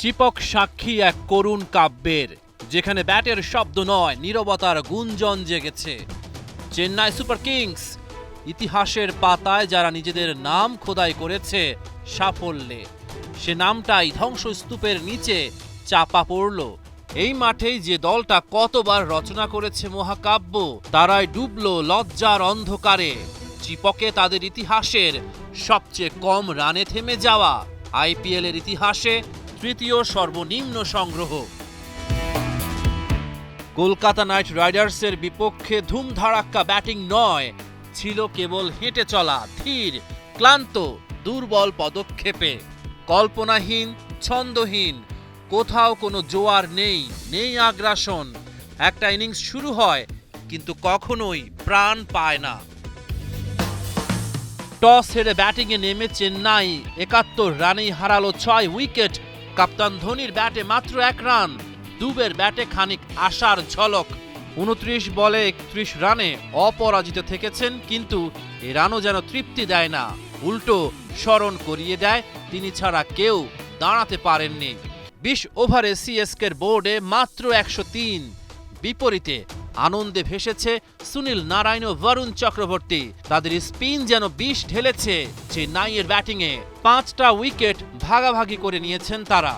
চিপক সাক্ষী এক করুণ কাব্যের, যেখানে ব্যাটের শব্দ নয় নীরবতার গুঞ্জন জেগেছে। চেন্নাই সুপার কিংস ইতিহাসের পাতায় যারা নিজেদের নাম খোদাই করেছে সাফল্যে, সে নামটাই ধ্বংসস্তূপের নিচে চাপা পড়ল। এই মাঠেই যে দলটা কতবার রচনা করেছে মহাকাব্য, তারাই ডুবল লজ্জার অন্ধকারে। চিপকে তাদের ইতিহাসের সবচেয়ে কম রানে থেমে যাওয়া, আইপিএল এর ইতিহাসে তৃতীয় সর্বনিম্ন সংগ্রহ। কলকাতা নাইট রাইডার্সের বিপক্ষে ধুমধাড়াক্কা ব্যাটিং নয়, ছিল কেবল হেঁটে চলা ধীর, ক্লান্ত, দুর্বল পদক্ষেপে। কল্পনাহীন, ছন্দহীন, কোথাও কোনো জোয়ার নেই, নেই আগ্রাসন। একটা ইনিংস শুরু হয় কিন্তু কখনোই প্রাণ পায় না। টস হেরে ব্যাটিংয়ে নেমে চেন্নাই ৭১ রানেই হারালো ৬ উইকেট। কাপ্তান ধোনির ব্যাটে মাত্র ১ রান, দুবের ব্যাটে খানিক আশার ঝলক। ২৯ বলে ৩১ রানে অপরাজিত থেকেছেন, কিন্তু এ রানও যেন তৃপ্তি দেয় না, উল্টো স্মরণ করিয়ে দেয় তিনি ছাড়া কেউ দাঁড়াতে পারেননি। ২০ ওভারে সিএসকের বোর্ডে মাত্র ১০৩। বিপরীতে আনন্দে ভেসেছে সুনীল নারায়ণ ও বরুণ চক্রবর্তী। তাদের স্পিন যেন বিষ ঢেলেছে চেন্নাইয়ের ব্যাটিংয়ে। ৫টা উইকেট ভাগাভাগি করে নিয়েছেন তারা।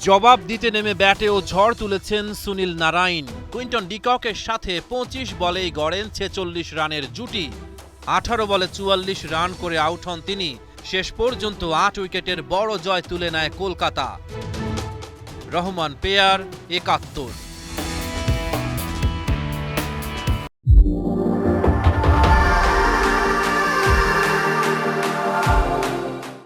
জবাব দিতে নেমে ব্যাটেও ঝড় তুলেছেন সুনীল নারায়ণ। কুইন্টন ডিককের সাথে ২৫ বলেই গড়েন ৪৬ রানের জুটি। ১৮ বলে ৪৪ রান করে আউট হন তিনি। শেষ পর্যন্ত ৮ উইকেটের বড় জয় তুলে নেয় কলকাতা। রহমান পেয়ার ৭১।